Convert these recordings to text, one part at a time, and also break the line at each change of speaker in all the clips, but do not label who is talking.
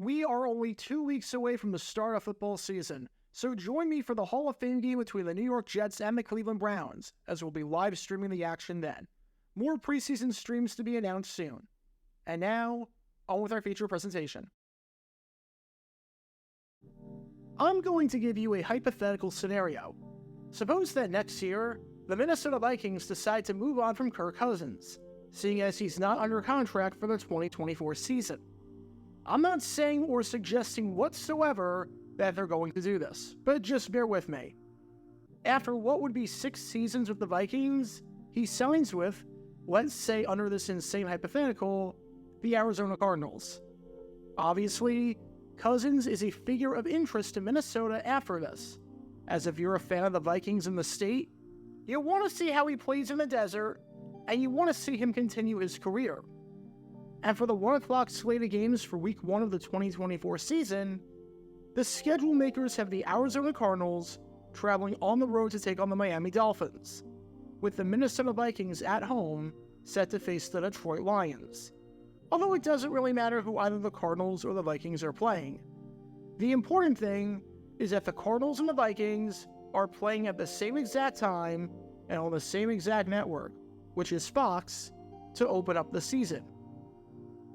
We are only 2 weeks away from the start of football season, so join me for the Hall of Fame game between the New York Jets and the Cleveland Browns, as we'll be live streaming the action then. More preseason streams to be announced soon. And now, on with our feature presentation. I'm going to give you a hypothetical scenario. Suppose that next year, the Minnesota Vikings decide to move on from Kirk Cousins, seeing as he's not under contract for the 2024 season. I'm not saying or suggesting whatsoever that they're going to do this, but just bear with me. After what would be 6 seasons with the Vikings, he signs with, let's say under this insane hypothetical, the Arizona Cardinals. Obviously, Cousins is a figure of interest to Minnesota after this, as if you're a fan of the Vikings in the state, you want to see how he plays in the desert, and you want to see him continue his career. And for the 1 o'clock slate of games for Week 1 of the 2024 season, the schedule makers have the Arizona Cardinals traveling on the road to take on the Miami Dolphins, with the Minnesota Vikings at home set to face the Detroit Lions. Although it doesn't really matter who either the Cardinals or the Vikings are playing. The important thing is that the Cardinals and the Vikings are playing at the same exact time and on the same exact network, which is Fox, to open up the season.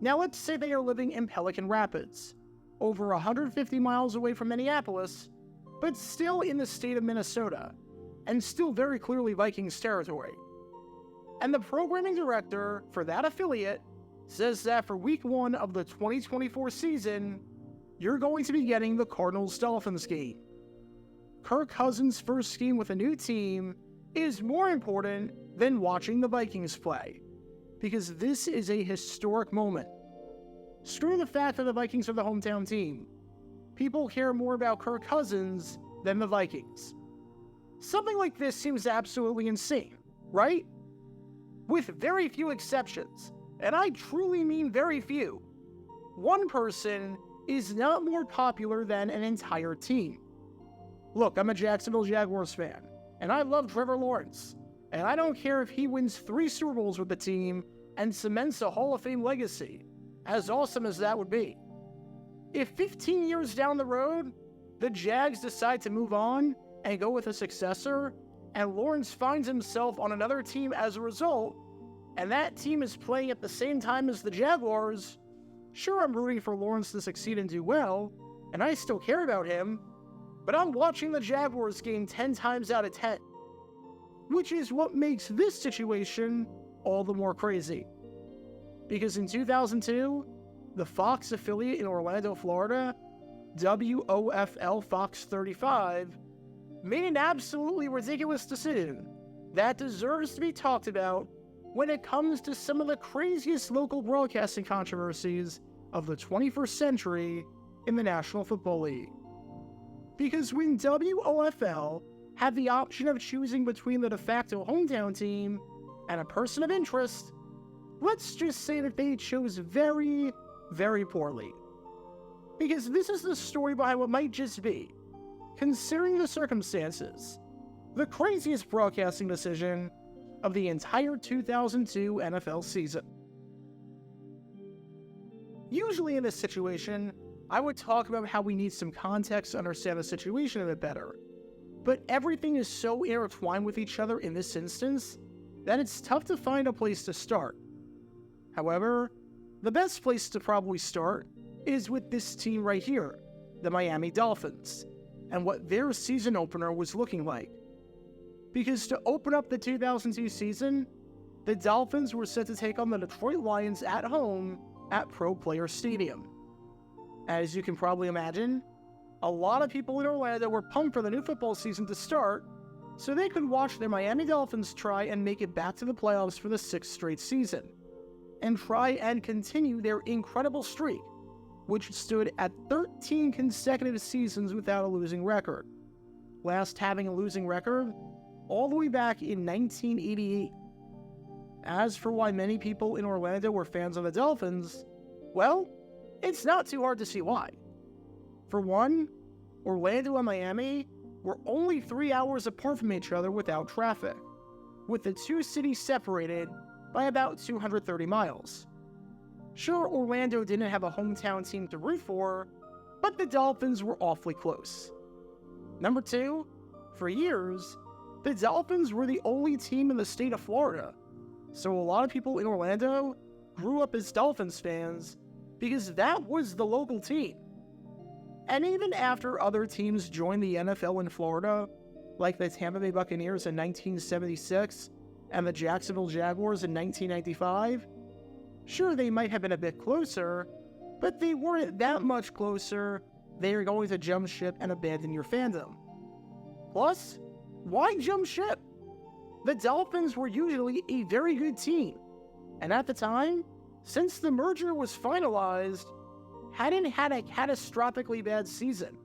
Now let's say they are living in Pelican Rapids, over 150 miles away from Minneapolis, but still in the state of Minnesota, and still very clearly Vikings territory. And the programming director for that affiliate says that for Week 1 of the 2024 season, you're going to be getting the Cardinals-Dolphins game. Kirk Cousins' first game with a new team is more important than watching the Vikings play, because this is a historic moment. Screw the fact that the Vikings are the hometown team. People care more about Kirk Cousins than the Vikings. Something like this seems absolutely insane, right? With very few exceptions, and I truly mean very few. One person is not more popular than an entire team. Look, I'm a Jacksonville Jaguars fan, and I love Trevor Lawrence, and I don't care if he wins 3 Super Bowls with the team and cements a Hall of Fame legacy, as awesome as that would be. If 15 years down the road, the Jags decide to move on and go with a successor, and Lawrence finds himself on another team as a result, and that team is playing at the same time as the Jaguars, sure, I'm rooting for Lawrence to succeed and do well, and I still care about him, but I'm watching the Jaguars game 10 times out of 10. Which is what makes this situation all the more crazy. Because in 2002, the Fox affiliate in Orlando, Florida, WOFL Fox 35, made an absolutely ridiculous decision that deserves to be talked about when it comes to some of the craziest local broadcasting controversies of the 21st century in the National Football League. Because when WOFL had the option of choosing between the de facto hometown team and a person of interest, let's just say that they chose very, very poorly. Because this is the story behind what might just be, considering the circumstances, the craziest broadcasting decision of the entire 2002 NFL season. Usually in this situation, I would talk about how we need some context to understand the situation a bit better. But everything is so intertwined with each other in this instance that it's tough to find a place to start. However, the best place to probably start is with this team right here, the Miami Dolphins, and what their season opener was looking like. Because to open up the 2002 season, the Dolphins were set to take on the Detroit Lions at home at Pro Player Stadium. As you can probably imagine, a lot of people in Orlando were pumped for the new football season to start, so they could watch their Miami Dolphins try and make it back to the playoffs for the 6th straight season, and try and continue their incredible streak, which stood at 13 consecutive seasons without a losing record, last having a losing record all the way back in 1988. As for why many people in Orlando were fans of the Dolphins, well, it's not too hard to see why. For one, Orlando and Miami were only 3 hours apart from each other without traffic, with the two cities separated by about 230 miles. Sure, Orlando didn't have a hometown team to root for, but the Dolphins were awfully close. Number 2, for years, the Dolphins were the only team in the state of Florida, so a lot of people in Orlando grew up as Dolphins fans because that was the local team. And even after other teams joined the NFL in Florida, like the Tampa Bay Buccaneers in 1976 and the Jacksonville Jaguars in 1995, sure, they might have been a bit closer, but they weren't that much closer. They are going to jump ship and abandon your fandom. Plus, why jump ship? The Dolphins were usually a very good team, and at the time, since the merger was finalized, hadn't had a catastrophically bad season.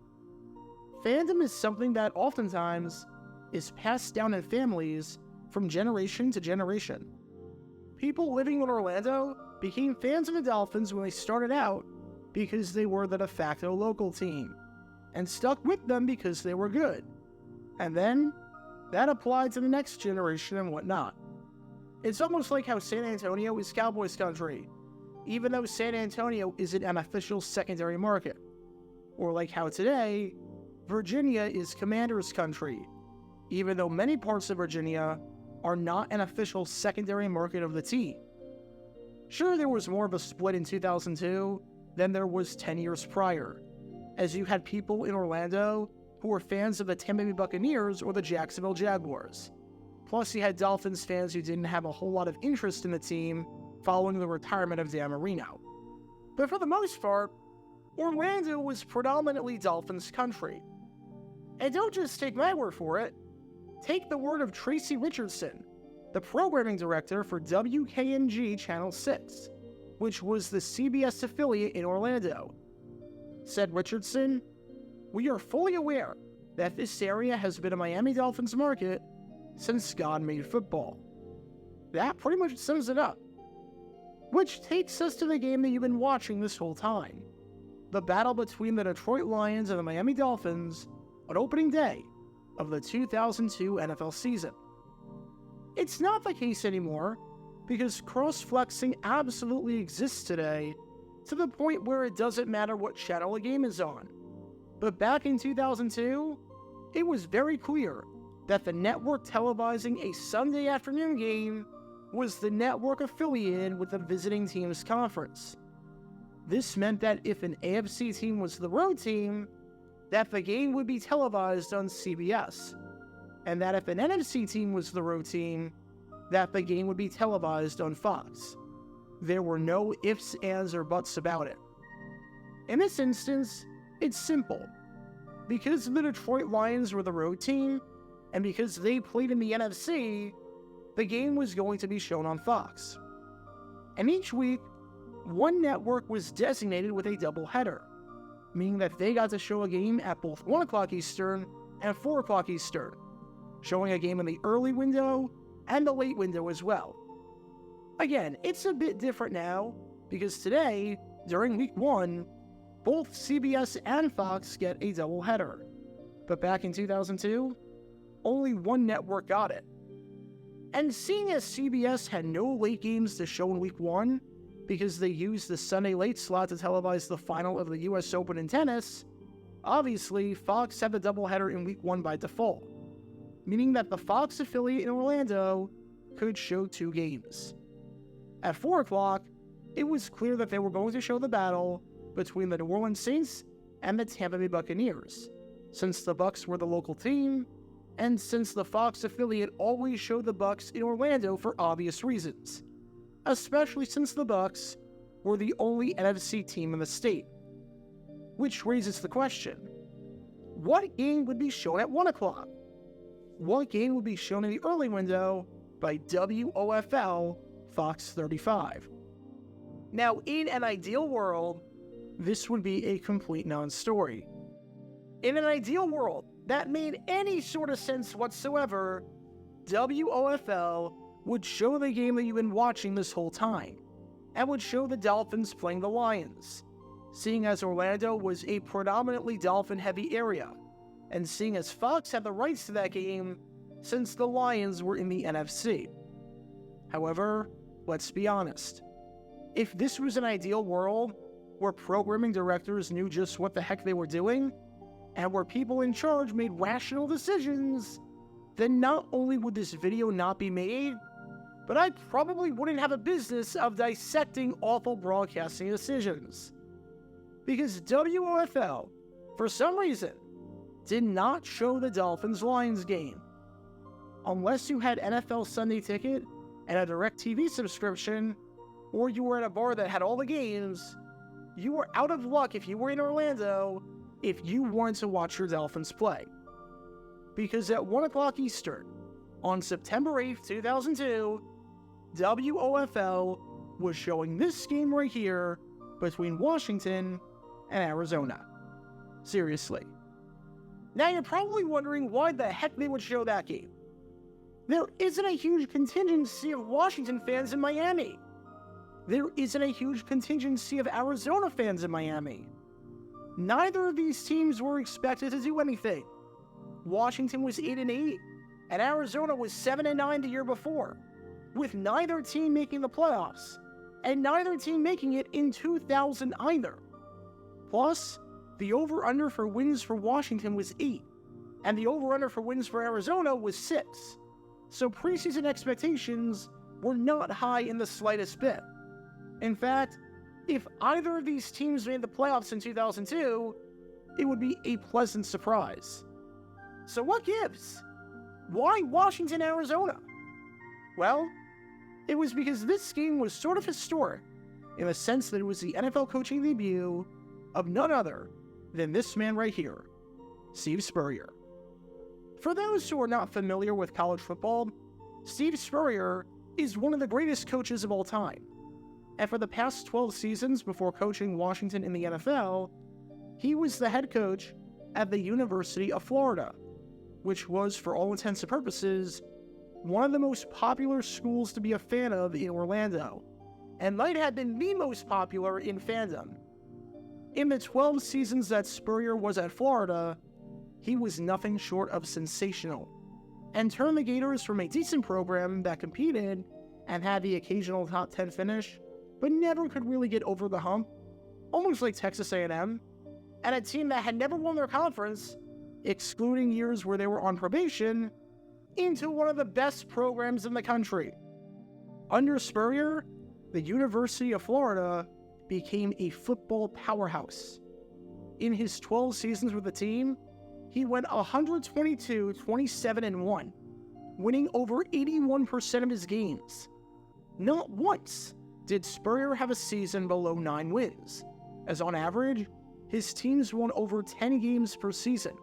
Fandom is something that oftentimes is passed down in families from generation to generation. People living in Orlando became fans of the Dolphins when they started out because they were the de facto local team, and stuck with them because they were good. And then, that applied to the next generation and whatnot. It's almost like how San Antonio is Cowboys country, even though San Antonio isn't an official secondary market. Or like how today, Virginia is Commanders country, even though many parts of Virginia are not an official secondary market of the team. Sure, there was more of a split in 2002 than there was 10 years prior, as you had people in Orlando who were fans of the Tampa Bay Buccaneers or the Jacksonville Jaguars. Plus, you had Dolphins fans who didn't have a whole lot of interest in the team following the retirement of Dan Marino. But for the most part, Orlando was predominantly Dolphins country. And don't just take my word for it. Take the word of Tracy Richardson, the programming director for WKNG Channel 6, which was the CBS affiliate in Orlando. Said Richardson, "We are fully aware that this area has been a Miami Dolphins market since God made football." That pretty much sums it up. Which takes us to the game that you've been watching this whole time. The battle between the Detroit Lions and the Miami Dolphins on opening day of the 2002 NFL season. It's not the case anymore because cross-flexing absolutely exists today to the point where it doesn't matter what channel a game is on. But back in 2002, it was very clear that the network televising a Sunday afternoon game was the network affiliated with the visiting team's conference. This meant that if an AFC team was the road team, that the game would be televised on CBS, and that if an NFC team was the road team, that the game would be televised on Fox. There were no ifs, ands, or buts about it. In this instance, it's simple. Because the Detroit Lions were the road team, and because they played in the NFC, the game was going to be shown on Fox. And each week, one network was designated with a doubleheader, meaning that they got to show a game at both 1 o'clock Eastern and 4 o'clock Eastern, showing a game in the early window and the late window as well. Again, it's a bit different now, because today, during week 1, both CBS and Fox get a doubleheader. But back in 2002, only one network got it. And seeing as CBS had no late games to show in week 1, because they used the Sunday late slot to televise the final of the US Open in tennis, obviously Fox had the doubleheader in week 1 by default, meaning that the Fox affiliate in Orlando could show 2 games. At 4 o'clock, it was clear that they were going to show the battle between the New Orleans Saints and the Tampa Bay Buccaneers, since the Bucs were the local team, and since the Fox affiliate always showed the Bucs in Orlando for obvious reasons, especially since the Bucs were the only NFC team in the state. Which raises the question, what game would be shown at 1 o'clock? What game would be shown in the early window by WOFL Fox 35? Now, in an ideal world, this would be a complete non-story. In an ideal world that made any sort of sense whatsoever, WOFL would show the game that you've been watching this whole time, and would show the Dolphins playing the Lions, seeing as Orlando was a predominantly Dolphin-heavy area, and seeing as Fox had the rights to that game since the Lions were in the NFC. However, let's be honest. If this was an ideal world where programming directors knew just what the heck they were doing, and where people in charge made rational decisions, then not only would this video not be made, but I probably wouldn't have a business of dissecting awful broadcasting decisions. Because WOFL, for some reason, did not show the Dolphins-Lions game. Unless you had NFL Sunday Ticket and a DirecTV subscription, or you were at a bar that had all the games, you were out of luck if you were in Orlando if you wanted to watch your Dolphins play. Because at 1 o'clock Eastern, on September 8th, 2002, WOFL was showing this game right here between Washington and Arizona. Seriously. Now you're probably wondering why the heck they would show that game. There isn't a huge contingency of Washington fans in Miami. There isn't a huge contingency of Arizona fans in Miami. Neither of these teams were expected to do anything. Washington was 8-8, and Arizona was 7-9 the year before, with neither team making the playoffs, and neither team making it in 2000 either. Plus, the over-under for wins for Washington was 8, and the over-under for wins for Arizona was 6. So preseason expectations were not high in the slightest bit. In fact, if either of these teams made the playoffs in 2002, it would be a pleasant surprise. So what gives? Why Washington, Arizona? Well, it was because this game was sort of historic in the sense that it was the NFL coaching debut of none other than this man right here, Steve Spurrier. For those who are not familiar with college football, Steve Spurrier is one of the greatest coaches of all time. And for the past 12 seasons before coaching Washington in the NFL, he was the head coach at the University of Florida, which was, for all intents and purposes, one of the most popular schools to be a fan of in Orlando, and might have been the most popular in fandom. In the 12 seasons that Spurrier was at Florida, he was nothing short of sensational, and turned the Gators from a decent program that competed and had the occasional top 10 finish, but never could really get over the hump, almost like Texas A&M, and a team that had never won their conference, excluding years where they were on probation, into one of the best programs in the country. Under Spurrier, the University of Florida became a football powerhouse. In his 12 seasons with the team, he went 122-27-1, winning over 81% of his games. Not once did Spurrier have a season below 9 wins, as on average, his teams won over 10 games per season.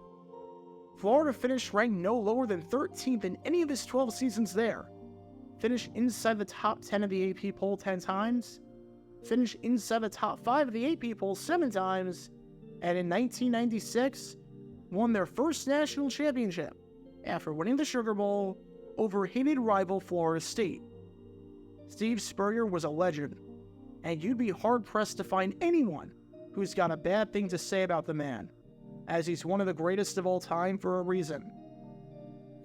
Florida finished ranked no lower than 13th in any of his 12 seasons there, finished inside the top 10 of the AP poll 10 times, finished inside the top 5 of the AP poll 7 times, and in 1996, won their first national championship after winning the Sugar Bowl over hated rival Florida State. Steve Spurrier was a legend, and you'd be hard-pressed to find anyone who's got a bad thing to say about the man, as he's one of the greatest of all time for a reason.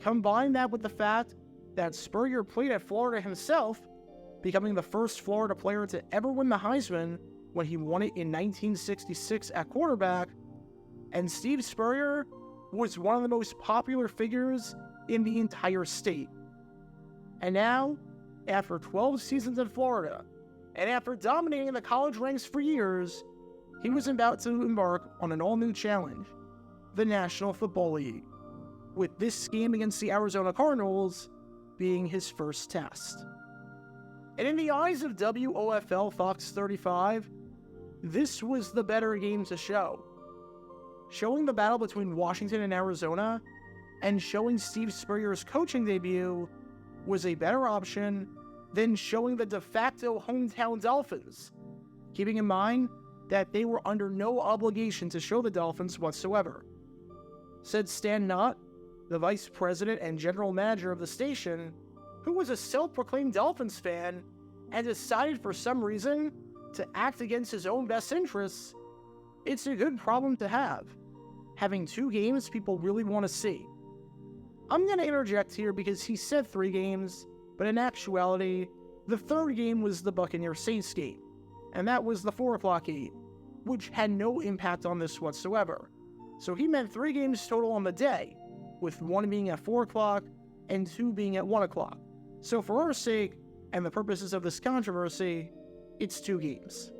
Combine that with the fact that Spurrier played at Florida himself, becoming the first Florida player to ever win the Heisman when he won it in 1966 at quarterback, and Steve Spurrier was one of the most popular figures in the entire state. And now, after 12 seasons in Florida, and after dominating the college ranks for years, he was about to embark on an all-new challenge, the National Football League, with this game against the Arizona Cardinals being his first test. And in the eyes of WOFL Fox 35, this was the better game to show. Showing the battle between Washington and Arizona, and showing Steve Spurrier's coaching debut was a better option than showing the de facto hometown Dolphins, keeping in mind that they were under no obligation to show the Dolphins whatsoever. Said Stan Knott, the vice president and general manager of the station, who was a self-proclaimed Dolphins fan and decided for some reason to act against his own best interests, it's a good problem to have, having 2 games people really want to see. I'm going to interject here because he said 3 games, but in actuality, the 3rd game was the Buccaneers-Saints game, and that was the 4 o'clock game, which had no impact on this whatsoever. So he meant 3 games total on the day, with 1 being at 4 o'clock and 2 being at 1 o'clock. So for our sake, and the purposes of this controversy, it's 2 games.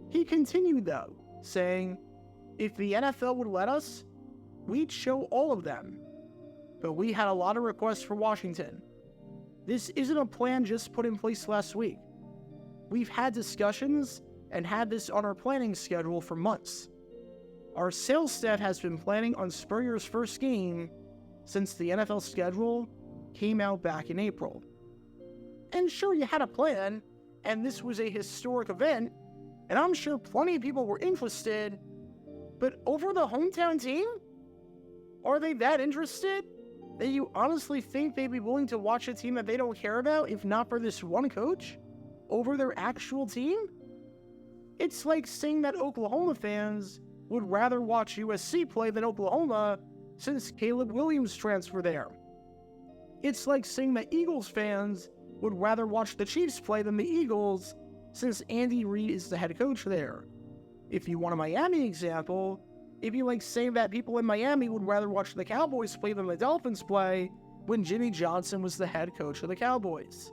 He continued though, saying, if the NFL would let us, we'd show all of them. But we had a lot of requests for Washington. This isn't a plan just put in place last week. We've had discussions and had this on our planning schedule for months. Our sales staff has been planning on Spurrier's first game since the NFL schedule came out back in April. And sure, you had a plan, and this was a historic event, and I'm sure plenty of people were interested, but over the hometown team? Are they that interested that you honestly think they'd be willing to watch a team that they don't care about if not for this one coach over their actual team? It's like saying that Oklahoma fans would rather watch USC play than Oklahoma since Caleb Williams transferred there. It's like saying that Eagles fans would rather watch the Chiefs play than the Eagles since Andy Reid is the head coach there. If you want a Miami example, it'd be like saying that people in Miami would rather watch the Cowboys play than the Dolphins play when Jimmy Johnson was the head coach of the Cowboys.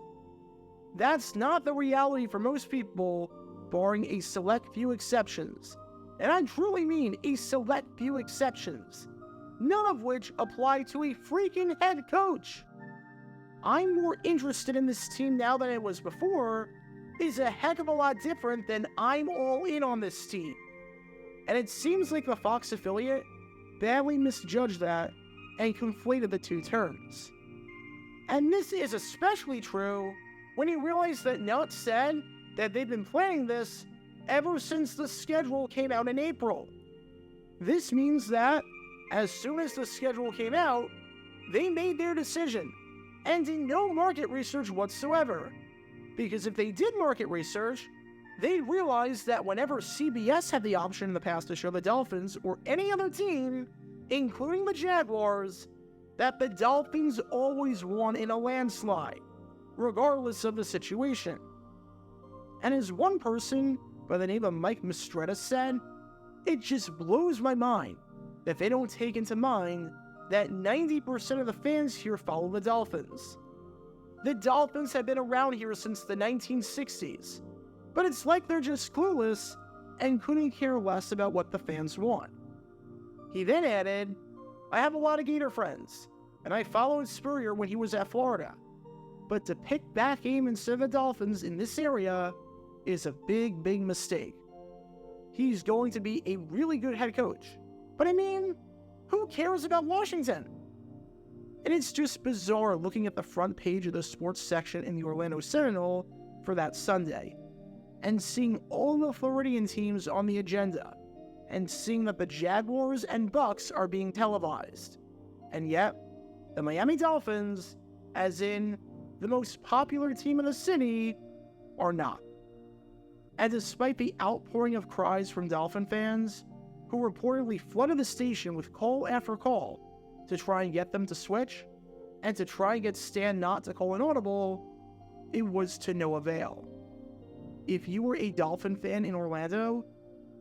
That's not the reality for most people, barring a select few exceptions. And I truly mean a select few exceptions, none of which apply to a freaking head coach. I'm more interested in this team now than I was before is a heck of a lot different than I'm all in on this team. And it seems like the Fox affiliate badly misjudged that and conflated the 2 terms. And this is especially true when you realize that Nutt said that they've been planning this ever since the schedule came out in April. This means that as soon as the schedule came out, they made their decision, ending no market research whatsoever. Because if they did market research, they realized that whenever CBS had the option in the past to show the Dolphins or any other team, including the Jaguars, that the Dolphins always won in a landslide, regardless of the situation. And as one person by the name of Mike Mistretta said, it just blows my mind that they don't take into mind that 90% of the fans here follow the Dolphins. The Dolphins have been around here since the 1960s, but it's like they're just clueless and couldn't care less about what the fans want. He then added, I have a lot of Gator friends, and I followed Spurrier when he was at Florida, but to pick that game instead of the Dolphins in this area is a big, big mistake. He's going to be a really good head coach, but I mean, who cares about Washington? And it's just bizarre looking at the front page of the sports section in the Orlando Sentinel for that Sunday, and seeing all the Floridian teams on the agenda, and seeing that the Jaguars and Bucks are being televised. And yet, the Miami Dolphins, as in the most popular team in the city, are not. And despite the outpouring of cries from Dolphin fans, who reportedly flooded the station with call after call to try and get them to switch, and to try and get Stan not to call an audible, it was to no avail. If you were a Dolphin fan in Orlando,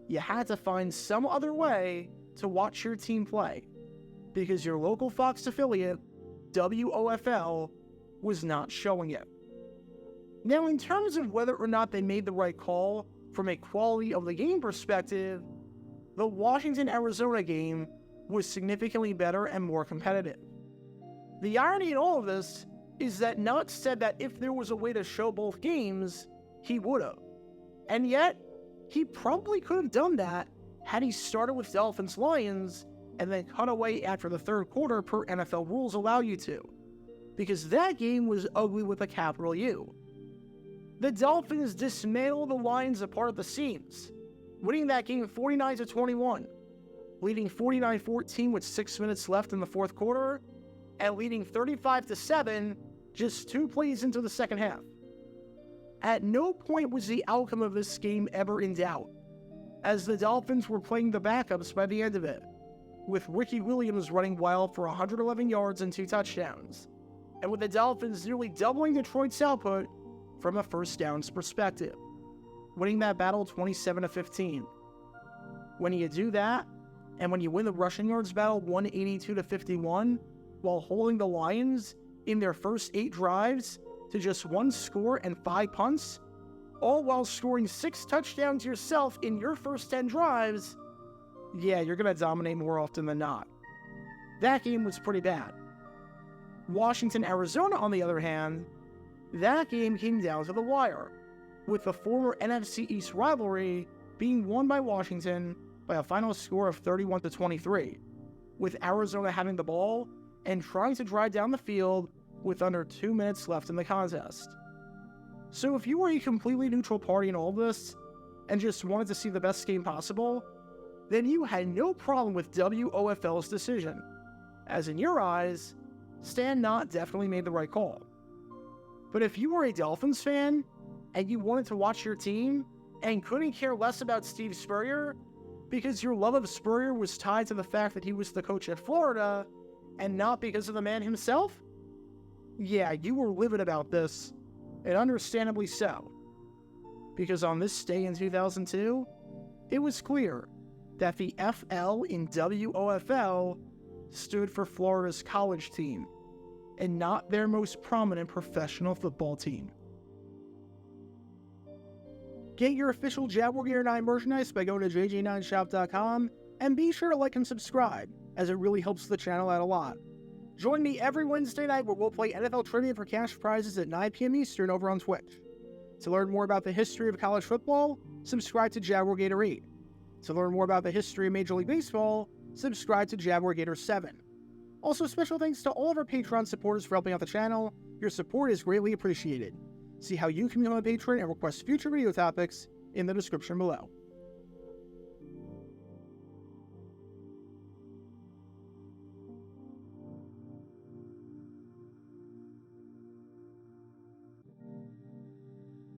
you had to find some other way to watch your team play, because your local Fox affiliate, WOFL, was not showing it. Now, in terms of whether or not they made the right call from a quality of the game perspective, the Washington-Arizona game was significantly better and more competitive. The irony in all of this is that Nutt said that if there was a way to show both games, he would have. And yet, he probably could have done that had he started with Dolphins-Lions and then cut away after the third quarter per NFL rules allow you to, because that game was ugly with a capital U. The Dolphins dismantled the Lions apart at the seams, winning that game 49-21, leading 49-14 with 6 minutes left in the fourth quarter, and leading 35-7 just 2 plays into the second half. At no point was the outcome of this game ever in doubt, as the Dolphins were playing the backups by the end of it, with Ricky Williams running wild for 111 yards and 2 touchdowns, and with the Dolphins nearly doubling Detroit's output from a first downs perspective. winning that battle 27-15. When you do that, and when you win the rushing yards battle 182-51, while holding the Lions in their first 8 drives to just 1 score and 5 punts, all while scoring 6 touchdowns yourself in your first 10 drives, yeah, you're going to dominate more often than not. That game was pretty bad. Washington-Arizona, on the other hand, that game came down to the wire, with the former NFC East rivalry being won by Washington by a final score of 31-23, with Arizona having the ball and trying to drive down the field with under 2 minutes left in the contest. So if you were a completely neutral party in all this, and just wanted to see the best game possible, then you had no problem with WOFL's decision, as in your eyes, Stan Knott definitely made the right call. But if you were a Dolphins fan, and you wanted to watch your team, and couldn't care less about Steve Spurrier, because your love of Spurrier was tied to the fact that he was the coach at Florida, and not because of the man himself, yeah, you were livid about this, and understandably so. Because on this day in 2002, it was clear that the FL in WOFL stood for Florida's college team, and not their most prominent professional football team. Get your official Jaguar Gear 9 merchandise by going to jj9shop.com, and be sure to like and subscribe, as it really helps the channel out a lot. Join me every Wednesday night where we'll play NFL Trivia for cash prizes at 9 p.m. Eastern over on Twitch. To learn more about the history of college football, subscribe to Jaguar Gator 8. To learn more about the history of Major League Baseball, subscribe to Jaguar Gator 7. Also, special thanks to all of our Patreon supporters for helping out the channel. Your support is greatly appreciated. See how you can become a patron and request future video topics in the description below.